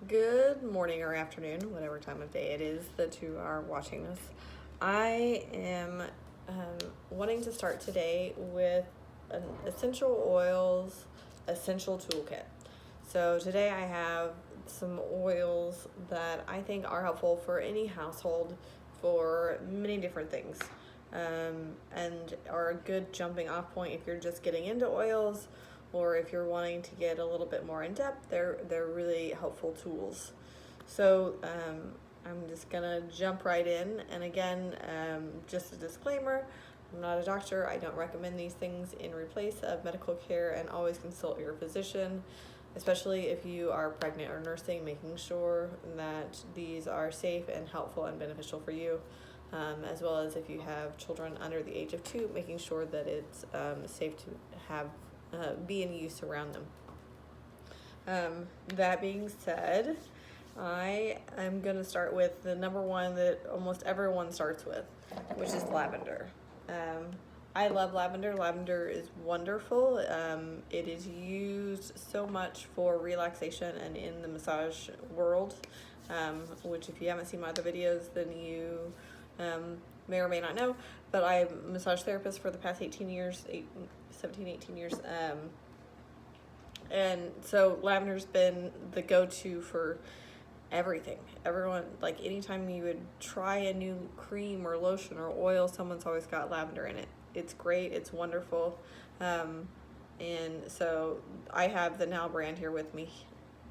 Good morning or afternoon, whatever time of day it is that you are watching this. I am wanting to start today with an essential oils essential toolkit. So today I have some oils that I think are helpful for any household for many different things, and are a good jumping off point if you're just getting into oils, or if you're wanting to get a little bit more in depth. They're really helpful tools. So I'm just gonna jump right in. And again, just a disclaimer: I'm not a doctor. I don't recommend these things in replace of medical care, and always consult your physician, especially if you are pregnant or nursing, making sure that these are safe and helpful and beneficial for you. As well as if you have children under the age of 2, making sure that it's safe to have be in use around them. That being said, I am going to start with the number one that almost everyone starts with, which is lavender. I love lavender. Lavender is wonderful. It is used so much for relaxation and in the massage world, which if you haven't seen my other videos, then you may or may not know, but I'm a massage therapist for the past 18 years, 17, 18 years. And so lavender's been the go-to for everything. Everyone, like anytime you would try a new cream or lotion or oil, someone's always got lavender in it. It's great. It's wonderful. And so I have the Now brand here with me.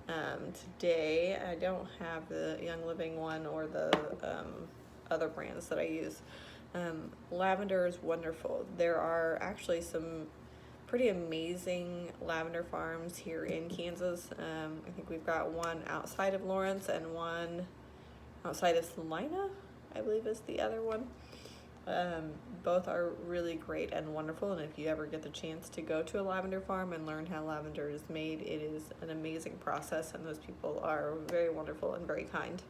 Today, I don't have the Young Living one or the other brands that I use. Lavender is wonderful. There are actually some pretty amazing lavender farms here in Kansas. I think we've got one outside of Lawrence and one outside of Salina, I believe is the other one. Both are really great and wonderful, and if you ever get the chance to go to a lavender farm and learn how lavender is made, it is an amazing process, and those people are very wonderful and very kind.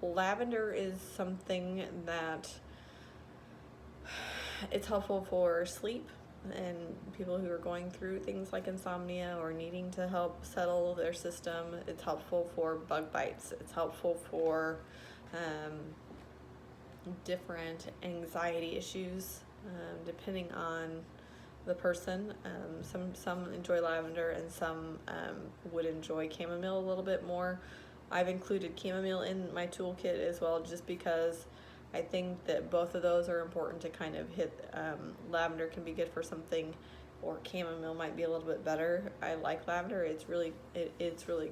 Lavender is something that it's helpful for sleep and people who are going through things like insomnia or needing to help settle their system. It's helpful for bug bites. It's helpful for different anxiety issues, depending on the person. Some enjoy lavender, and some would enjoy chamomile a little bit more. I've included chamomile in my toolkit as well, just because I think that both of those are important to kind of hit. Lavender can be good for something, or chamomile might be a little bit better. I like lavender. It's really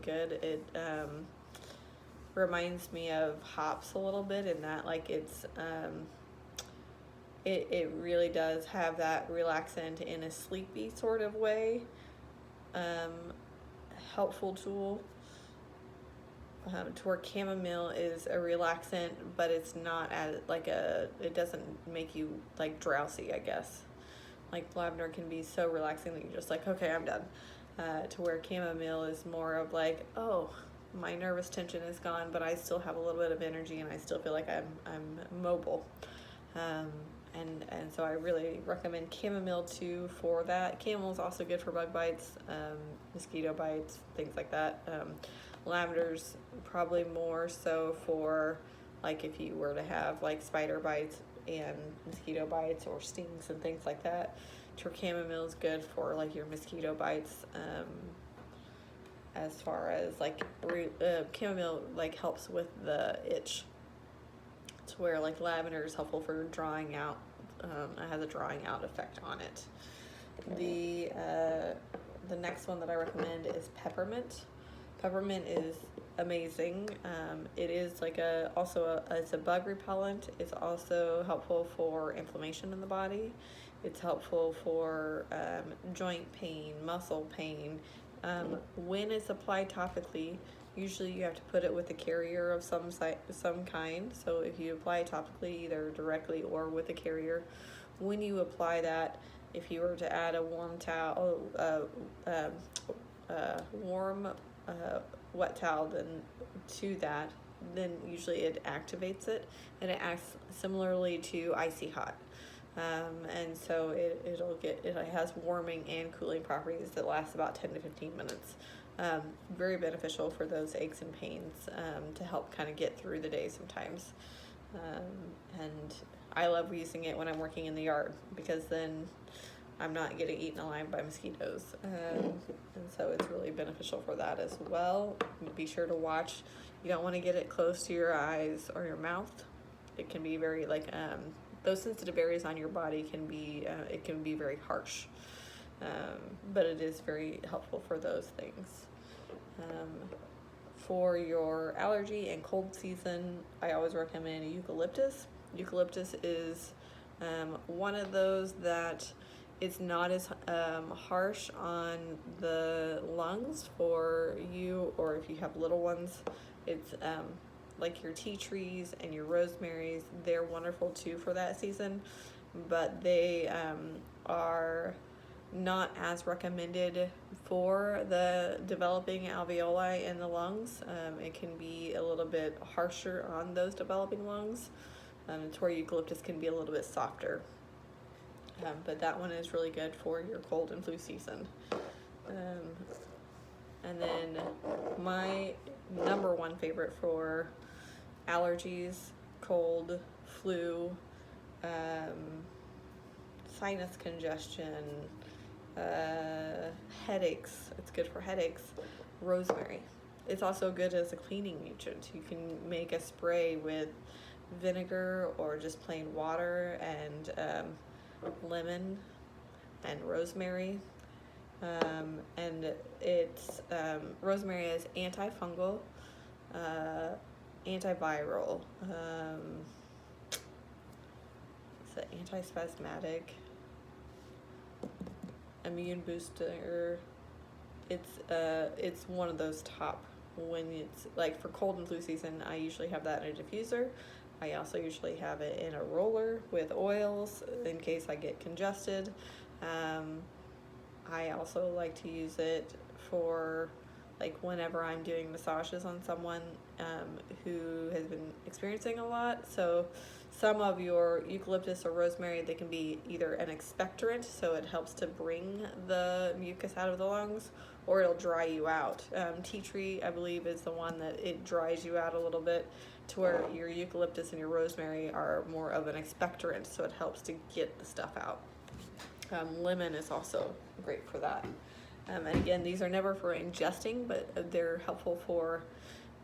good. It reminds me of hops a little bit in that, like, it's it really does have that relaxant in a sleepy sort of way. Helpful tool. To where chamomile is a relaxant, but it's not as it doesn't make you like drowsy, I guess. Like lavender can be so relaxing that you're just like, okay, I'm done. To where chamomile is more of like, oh, my nervous tension is gone, but I still have a little bit of energy and I still feel like I'm mobile. And so I really recommend chamomile too for that. Chamomile is also good for bug bites, mosquito bites, things like that. Lavender's probably more so for like if you were to have like spider bites and mosquito bites or stings and things like that. Chamomile is good for like your mosquito bites. As far as like chamomile like helps with the itch, to where like lavender is helpful for drawing out. It has a drawing out effect on it. The next one that I recommend is peppermint. Peppermint is amazing. It is like it's a bug repellent. It's also helpful for inflammation in the body. It's helpful for joint pain, muscle pain. When it's applied topically, usually you have to put it with a carrier of some kind. So if you apply it topically, either directly or with a carrier, when you apply that, if you were to add a warm towel, wet towel then to that, then usually it activates it, and it acts similarly to icy hot. And so it has warming and cooling properties that last about 10 to 15 minutes. Very beneficial for those aches and pains, to help kind of get through the day sometimes. And I love using it when I'm working in the yard, because then I'm not getting eaten alive by mosquitoes. And so it's really beneficial for that as well. Be sure to watch. You don't want to get it close to your eyes or your mouth. It can be very, like, those sensitive areas on your body can be, it can be very harsh. But it is very helpful for those things. For your allergy and cold season, I always recommend eucalyptus. Eucalyptus is one of those that it's not as harsh on the lungs for you, or if you have little ones. It's like your tea trees and your rosemaries. They're wonderful too for that season, but they are not as recommended for the developing alveoli in the lungs. It can be a little bit harsher on those developing lungs. It's where eucalyptus can be a little bit softer. But that one is really good for your cold and flu season. And then my number one favorite for allergies, cold, flu, sinus congestion, headaches. It's good for headaches. Rosemary. It's also good as a cleaning agent. You can make a spray with vinegar or just plain water and lemon and rosemary. And it's rosemary is antifungal, antiviral, it's an antispasmodic, immune booster. It's one of those top. When it's like for cold and flu season, I usually have that in a diffuser. I also usually have it in a roller with oils in case I get congested. I also like to use it for, like, whenever I'm doing massages on someone who has been experiencing a lot. So some of your eucalyptus or rosemary, they can be either an expectorant, so it helps to bring the mucus out of the lungs, or it'll dry you out. Tea tree, I believe, is the one that it dries you out a little bit, to where your eucalyptus and your rosemary are more of an expectorant, so it helps to get the stuff out. Lemon is also great for that. And again, these are never for ingesting, but they're helpful for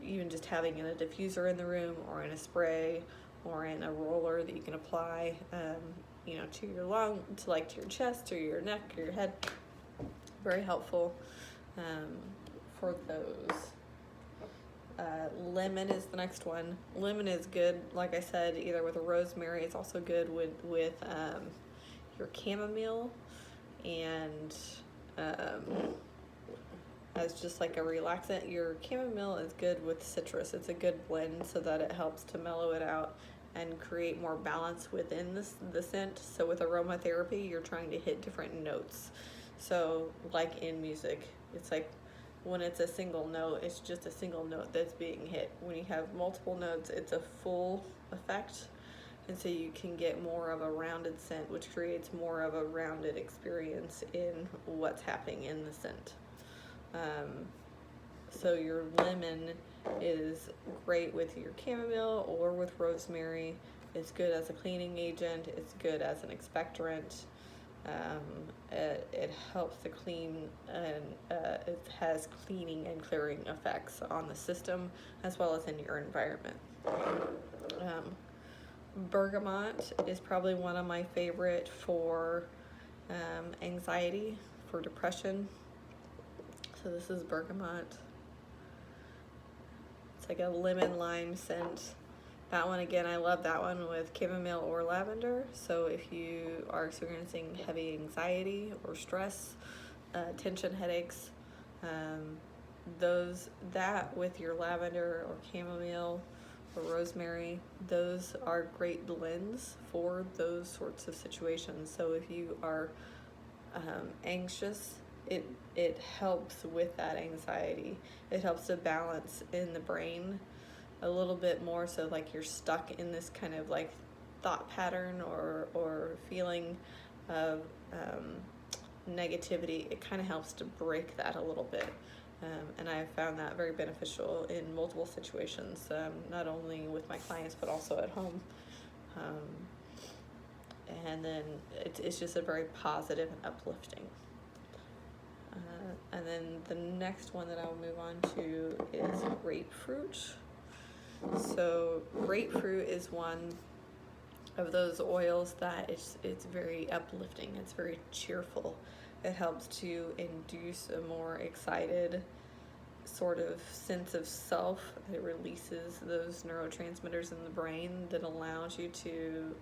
even just having in a diffuser in the room, or in a spray, or in a roller that you can apply, to your lung, to your chest or your neck or your head. Very helpful for those. Lemon is the next one. Lemon is good, like I said, either with a rosemary. It's also good with your chamomile, and as just like a relaxant. Your chamomile is good with citrus. It's a good blend so that it helps to mellow it out and create more balance within the scent. So with aromatherapy, you're trying to hit different notes. So like in music, it's like when it's a single note, it's just a single note that's being hit. When you have multiple notes, it's a full effect. And so you can get more of a rounded scent, which creates more of a rounded experience in what's happening in the scent. So your lemon is great with your chamomile or with rosemary. It's good as a cleaning agent. It's good as an expectorant. It helps to clean, and it has cleaning and clearing effects on the system as well as in your environment. Bergamot is probably one of my favorite for anxiety, for depression. So this is bergamot. It's like a lemon lime scent. That one, again, I love that one with chamomile or lavender. So if you are experiencing heavy anxiety or stress, tension, headaches, that with your lavender or chamomile or rosemary, those are great blends for those sorts of situations. So if you are anxious, it helps with that anxiety. It helps to balance in the brain a little bit more, so like you're stuck in this kind of like thought pattern or feeling of negativity. It kind of helps to break that a little bit. And I have found that very beneficial in multiple situations, not only with my clients, but also at home. And then it's just a very positive and uplifting. And then the next one that I'll move on to is grapefruit. So grapefruit is one of those oils that it's very uplifting. It's very cheerful. It helps to induce a more excited sort of sense of self. It releases those neurotransmitters in the brain that allows you to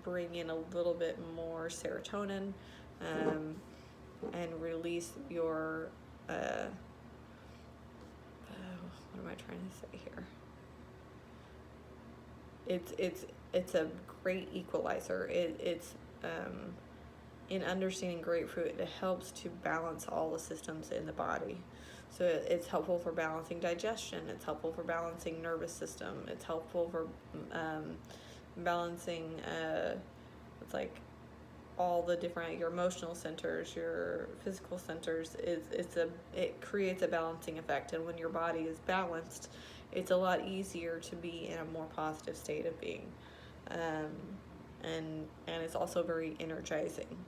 bring in a little bit more serotonin, and release your what am I trying to say here? It's a great equalizer. It's in understanding grapefruit, it helps to balance all the systems in the body. So it's helpful for balancing digestion. It's helpful for balancing nervous system. It's helpful for balancing it's like all the different, your emotional centers, your physical centers. It creates a balancing effect, and when your body is balanced, it's a lot easier to be in a more positive state of being, and it's also very energizing.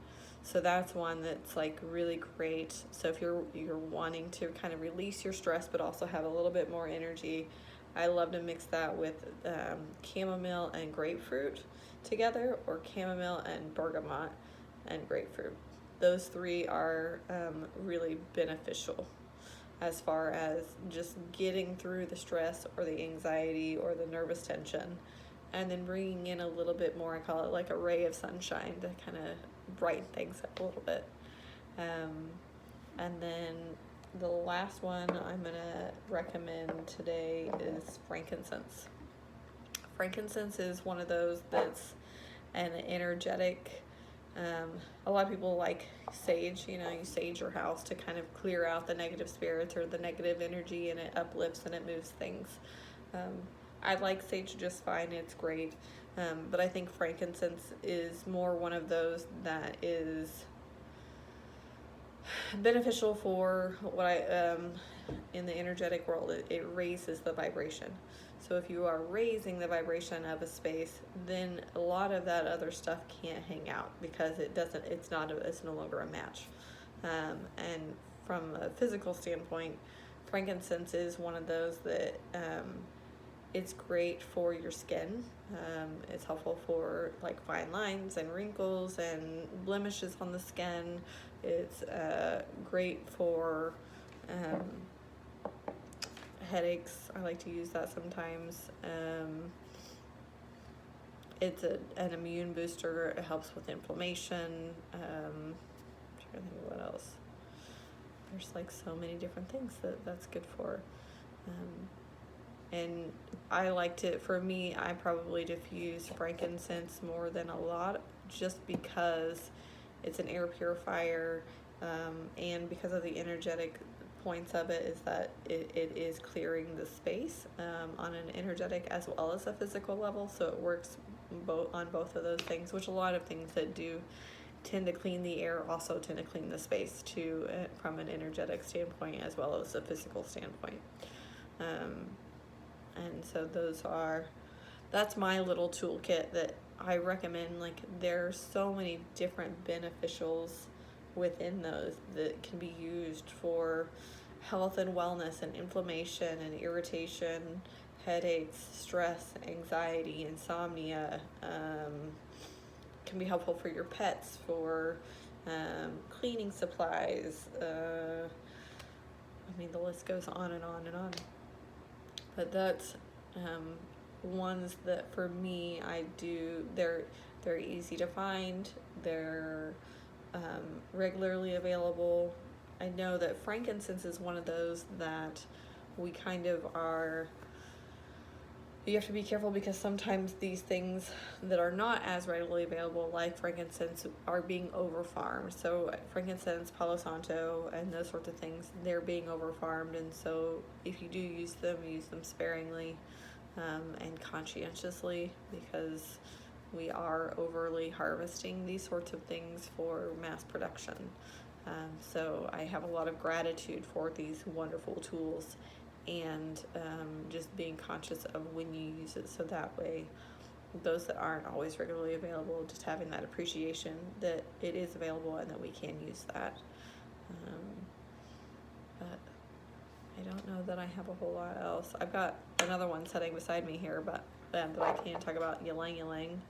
So that's one that's like really great. So if you're wanting to kind of release your stress but also have a little bit more energy, I love to mix that with chamomile and grapefruit together, or chamomile and bergamot and grapefruit. Those three are really beneficial as far as just getting through the stress or the anxiety or the nervous tension, and then bringing in a little bit more, I call it like a ray of sunshine to kind of brighten things up a little bit. And then the last one I'm going to recommend today is frankincense. Frankincense is one of those that's an energetic, a lot of people like sage. You sage your house to kind of clear out the negative spirits or the negative energy, and it uplifts and it moves things. I like sage just fine, it's great, but I think frankincense is more one of those that is beneficial for what in the energetic world, it raises the vibration. So if you are raising the vibration of a space, then a lot of that other stuff can't hang out because it's no longer a match. And from a physical standpoint, frankincense is one of those that it's great for your skin. It's helpful for like fine lines and wrinkles and blemishes on the skin. It's great for headaches. I like to use that sometimes. It's an immune booster. It helps with inflammation. I'm trying to think of what else. There's like so many different things that's good for. And I liked it. For me, I probably diffuse frankincense more than a lot, just because it's an air purifier, and because of the energetic points of it is that it is clearing the space on an energetic as well as a physical level. So it works on both of those things, which a lot of things that do tend to clean the air also tend to clean the space too, from an energetic standpoint as well as a physical standpoint. And so that's my little toolkit that I recommend. Like, there's so many different beneficials within those that can be used for health and wellness and inflammation and irritation, headaches, stress, anxiety, insomnia. Can be helpful for your pets, for cleaning supplies. The list goes on and on and on. But that's ones that for me I do. They're easy to find. They're regularly available. I know that frankincense is one of those that we kind of are. You have to be careful because sometimes these things that are not as readily available, like frankincense, are being over-farmed. So frankincense, Palo Santo, and those sorts of things, they're being over-farmed. And so if you do use them sparingly and conscientiously, because we are overly harvesting these sorts of things for mass production. So I have a lot of gratitude for these wonderful tools, and just being conscious of when you use it, so that way those that aren't always regularly available, just having that appreciation that it is available and that we can use that. But I don't know that I have a whole lot else. I've got another one sitting beside me here, but that I can talk about, Ylang Ylang,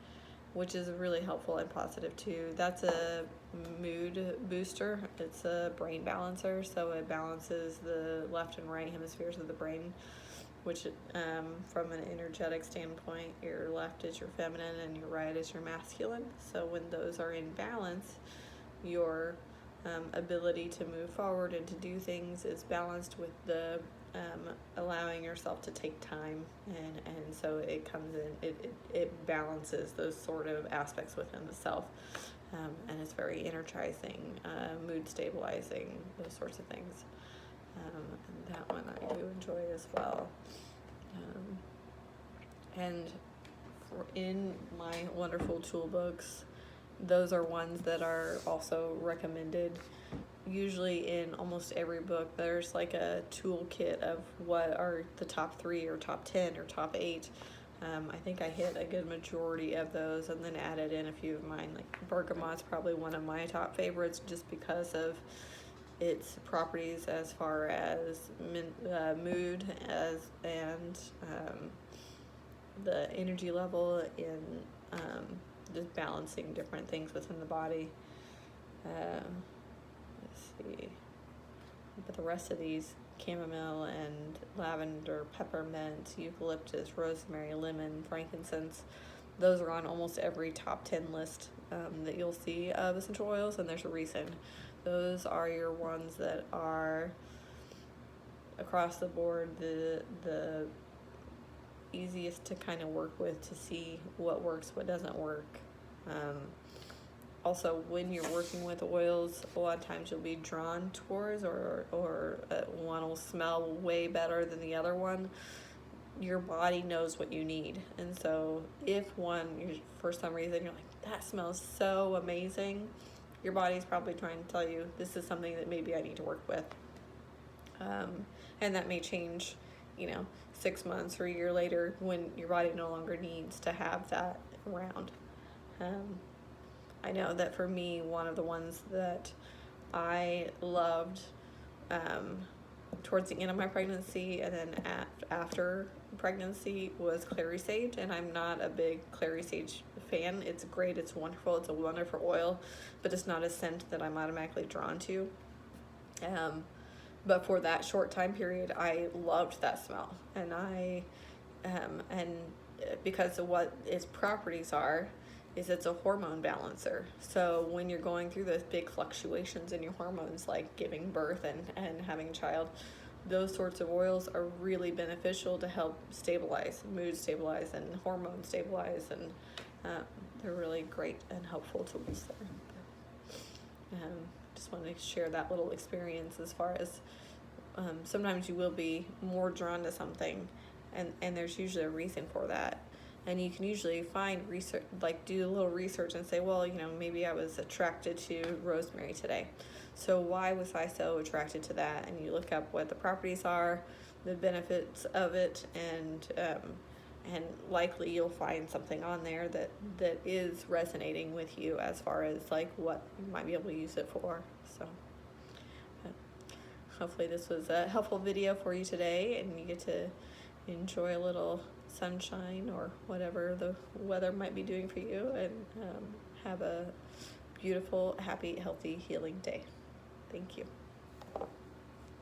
which is really helpful and positive too. That's a mood booster. It's a brain balancer, so it balances the left and right hemispheres of the brain, which from an energetic standpoint, your left is your feminine and your right is your masculine. So when those are in balance, your ability to move forward and to do things is balanced with the allowing yourself to take time, and so it comes in, it balances those sort of aspects within the self, and it's very energizing, mood stabilizing, those sorts of things, and that one I do enjoy as well. And in my wonderful tool books, those are ones that are also recommended. Usually in almost every book, there's like a toolkit of what are the top 3 or top 10 or top 8. I think I hit a good majority of those and then added in a few of mine. Like Bergamot's probably one of my top favorites, just because of its properties as far as mood and the energy level in just balancing different things within the body. Let's see, but the rest of these, chamomile and lavender, peppermint, eucalyptus, rosemary, lemon, frankincense, those are on almost every top 10 list that you'll see of essential oils, and there's a reason. Those are your ones that are across the board the easiest to kind of work with, to see what works, what doesn't work. Also, when you're working with oils, a lot of times you'll be drawn towards, or one will smell way better than the other one. Your body knows what you need, and so if one, for some reason you're like, that smells so amazing, your body's probably trying to tell you, this is something that maybe I need to work with. And that may change, 6 months or a year later, when your body no longer needs to have that around. I know that for me, one of the ones that I loved towards the end of my pregnancy and then after pregnancy was clary sage, and I'm not a big clary sage fan. It's great, it's wonderful, it's a wonderful oil, but it's not a scent that I'm automatically drawn to. But for that short time period, I loved that smell, and and because of what its properties are, is it's a hormone balancer. So when you're going through those big fluctuations in your hormones, like giving birth and having a child, those sorts of oils are really beneficial to help stabilize, mood stabilize, and hormone stabilize, and they're really great and helpful tools there. Just wanted to share that little experience, as far as sometimes you will be more drawn to something, and there's usually a reason for that. And you can usually find research, like do a little research and say, well, maybe I was attracted to rosemary today. So why was I so attracted to that? And you look up what the properties are, the benefits of it, and likely you'll find something on there that is resonating with you, as far as like what you might be able to use it for. So hopefully this was a helpful video for you today, and you get to enjoy a little sunshine or whatever the weather might be doing for you, and have a beautiful, happy, healthy, healing day. Thank you.